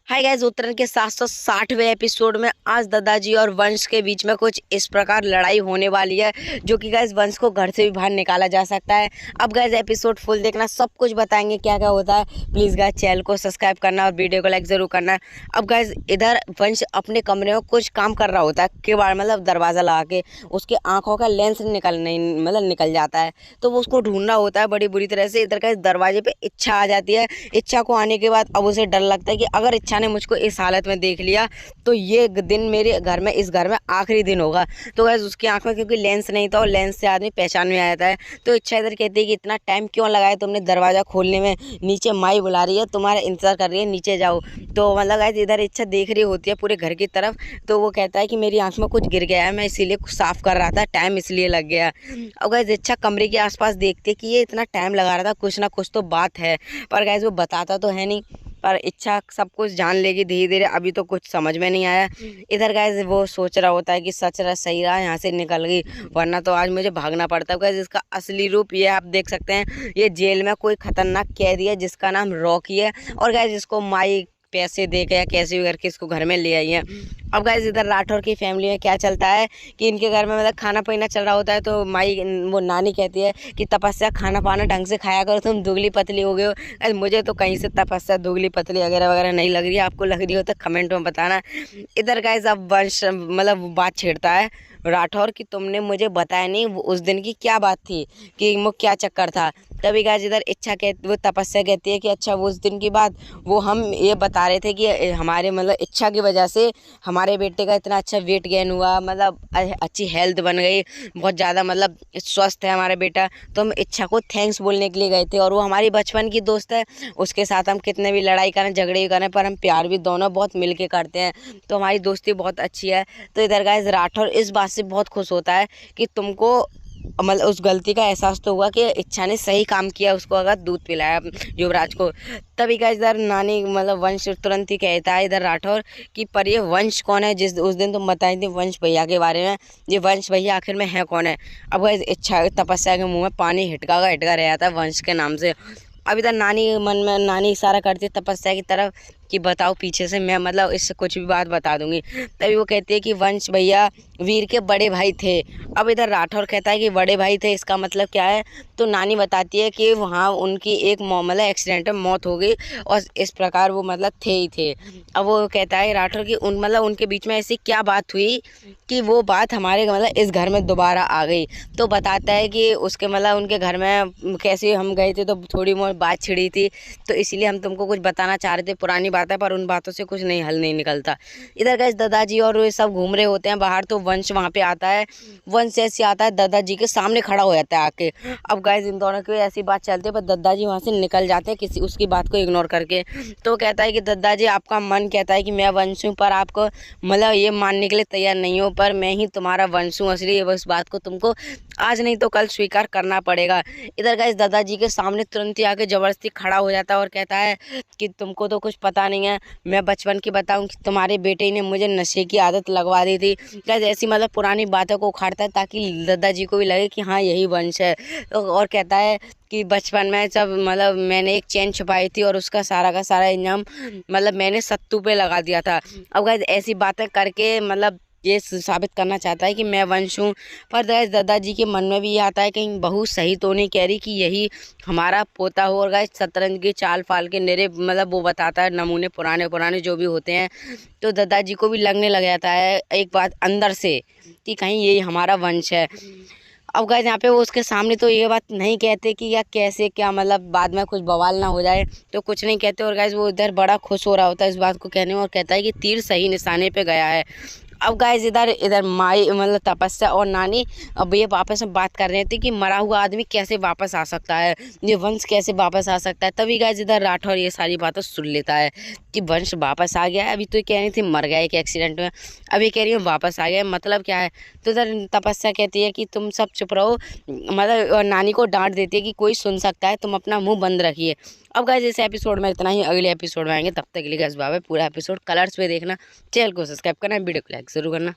Hi guys, उत्तरायण के 760वें episode में आज दादाजी और वंश के बीच में कुछ इस प्रकार लड़ाई होने वाली है जो कि गाइस वंश को घर से भी बाहर निकाला जा सकता है। अब गाइस एपिसोड फुल देखना, सब कुछ बताएंगे क्या क्या होता है। प्लीज़ गाइस चैनल को सब्सक्राइब करना और वीडियो को लाइक ज़रूर करना। अब गाइस इधर वंश अपने कमरे में कुछ काम कर रहा होता है, किवाड़ मतलब दरवाज़ा लगा के उसके आँखों का लेंस निकल जाता है, तो वो उसको ढूंढना होता है बड़ी बुरी तरह से। इधर गाइस दरवाजे पे इच्छा आ जाती है। इच्छा को आने के बाद अब उसे डर लगता है कि अगर इच्छा ने मुझको इस हालत में देख लिया तो ये दिन मेरे घर में इस घर में आखिरी दिन होगा। तो गाइस उसकी आंख में क्योंकि लेंस नहीं था और लेंस से आदमी पहचान में आ जाता है। तो इच्छा इधर कहती है कि इतना टाइम क्यों लगाया तुमने दरवाज़ा खोलने में, नीचे माई बुला रही है, तुम्हारा इंतजार कर रही है, नीचे जाओ। तो मतलब गाइस इधर इच्छा देख रही होती है पूरे घर की तरफ, तो वो कहता है कि मेरी आंख में कुछ गिर गया है, मैं इसीलिए साफ कर रहा था, टाइम इसलिए लग गया। अब गाइस इच्छा कमरे के आसपास देखती है कि ये इतना टाइम लगा रहा था, कुछ ना कुछ तो बात है, पर गाइस वो बताता तो है नहीं। पर इच्छा सब कुछ जान लेगी धीरे धीरे, अभी तो कुछ समझ में नहीं आया। इधर गाइस वो सोच रहा होता है कि सच रहा सही रहा, यहाँ से निकल गई वरना तो आज मुझे भागना पड़ता है। गाइस इसका असली रूप ये आप देख सकते हैं, ये जेल में कोई खतरनाक कैदी है जिसका नाम रॉकी है, और गाइस इसको माई पैसे दे के या कैसे भी करके इसको घर में ले आई है। अब गाइस इधर राठौर की फैमिली में क्या चलता है कि इनके घर में मतलब खाना पीना चल रहा होता है, तो माई वो नानी कहती है कि तपस्या खाना पाना ढंग से खाया करो, तुम दुबली पतली हो गए हो। अरे मुझे तो कहीं से तपस्या दुबली पतली वगैरह वगैरह नहीं लग रही है, आपको लग रही हो तो कमेंट में बताना। इधर गाइस अब वंश मतलब बात छेड़ता है राठौर कि तुमने मुझे बताया नहीं उस दिन की क्या बात थी, कि वो क्या चक्कर था। तभी गाइस इधर इच्छा कहती, वो तपस्या कहती है कि अच्छा वो उस दिन की बात, वो हम ये बता रहे थे कि हमारे मतलब इच्छा की वजह से हमारे बेटे का इतना अच्छा वेट गेन हुआ, मतलब अच्छी हेल्थ बन गई, बहुत ज़्यादा मतलब स्वस्थ है हमारा बेटा। तो हम इच्छा को थैंक्स बोलने के लिए गए थे, और वो हमारी बचपन की दोस्त है, उसके साथ हम कितने भी लड़ाई करें झगड़े करें पर हम प्यार भी दोनों बहुत मिल के करते हैं, तो हमारी दोस्ती बहुत अच्छी है। तो इधर गाइस राठौर इस बात से बहुत खुश होता है कि तुमको मतलब उस गलती का एहसास तो हुआ कि इच्छा ने सही काम किया, उसको अगर दूध पिलाया युवराज को। तभी गाइस इधर नानी मतलब वंश तुरंत ही कहता है इधर राठौर कि पर ये वंश कौन है, जिस उस दिन तुम बताई थी वंश भैया के बारे में, ये वंश भैया आखिर में है कौन है। अब गाइस इच्छा तपस्या के मुंह में पानी हिटका रह जाता है वंश के नाम से। अब इधर नानी मन में नानी इशारा करती है तपस्या की तरफ कि बताओ पीछे से, मैं मतलब इससे कुछ भी बात बता दूंगी। तभी वो कहती है कि वंश भैया वीर के बड़े भाई थे। अब इधर राठौर कहता है कि बड़े भाई थे, इसका मतलब क्या है। तो नानी बताती है कि वहाँ उनकी एक मतलब एक्सीडेंट में मौत हो गई और इस प्रकार वो मतलब थे ही थे। अब वो कहता है राठौर कि मतलब उनके बीच में ऐसी क्या बात हुई कि वो बात हमारे मतलब इस घर में दोबारा आ गई। तो बताता है कि उसके मतलब उनके घर में कैसे हम गए थे तो थोड़ी बहुत बात छिड़ी थी, तो इसलिए हम तुमको कुछ बताना चाह रहे थे, पुरानी बात है पर उन बातों से कुछ नहीं हल नहीं निकलता। इधर गाइस दादाजी और ये सब घूम रहे होते हैं बाहर, तो वंश वहाँ पे आता है। वंश ऐसे आता है दादाजी के सामने खड़ा हो जाता है आके। अब गाइस इन दोनों की ऐसी बात चलती है पर दादाजी वहाँ से निकल जाते हैं किसी उसकी बात को इग्नोर करके। तो कहता है कि दादाजी आपका मन कहता है कि मैं वंश हूँ, पर आपको मतलब ये मानने के लिए तैयार नहीं हो, पर मैं ही तुम्हारा वंश हूँ असली, इस बात को तुमको आज नहीं तो कल स्वीकार करना पड़ेगा। इधर गाइस दादाजी के सामने तुरंत ही आके जबरदस्ती खड़ा हो जाता है और कहता है कि तुमको तो कुछ पता नहीं है, मैं बचपन की बताऊं कि तुम्हारे बेटे ने मुझे नशे की आदत लगवा दी थी। गाइस ऐसी मतलब पुरानी बातों को उखाड़ता है ताकि दादाजी को भी लगे कि हाँ यही वंश है। और कहता है कि बचपन में जब मतलब मैंने एक चेन छुपाई थी और उसका सारा का सारा इंजाम मतलब मैंने सत्तू पे लगा दिया था। अब गाइस ऐसी बातें करके मतलब ये साबित करना चाहता है कि मैं वंश हूँ। पर गाइस दादाजी के मन में भी ये आता है कहीं बहू सही तो नहीं कह रही कि यही हमारा पोता हो। और गाइस शतरंज की चाल फाल के निरे मतलब वो बताता है नमूने पुराने पुराने जो भी होते हैं, तो दादाजी को भी लगने लग जाता है एक बात अंदर से कि कहीं यही हमारा वंश है। अब गाइस यहाँ पे वो उसके सामने तो ये बात नहीं कहते कि या कैसे क्या मतलब बाद में कुछ बवाल ना हो जाए, तो कुछ नहीं कहते। और गाइस वो इधर बड़ा खुश हो रहा होता है इस बात को कहने में और कहता है कि तीर सही निशाने पे गया है। अब गाइस इधर इधर माई मतलब तपस्या और नानी अब ये वापस में बात कर रहे थे कि मरा हुआ आदमी कैसे वापस आ सकता है, ये वंश कैसे वापस आ सकता है। तभी गाइस इधर राठौर ये सारी बातें सुन लेता है कि वंश वापस आ गया है। अभी तो कह रही थी मर गया एक एक्सीडेंट में, अभी कह रही हूँ वापस आ गया, मतलब क्या है। तो इधर तपस्या कहती है कि तुम सब चुप रहो, मतलब और नानी को डांट देती है कि कोई सुन सकता है, तुम अपना मुंह बंद रखिए। अब गाइस इस एपिसोड में इतना ही, अगले एपिसोड में आएंगे, तब तक के लिए गाइस बाय बाय। पूरा एपिसोड कलर्स पे देखना, चैनल को सब्सक्राइब करना, वीडियो को लाइक जरूर करना।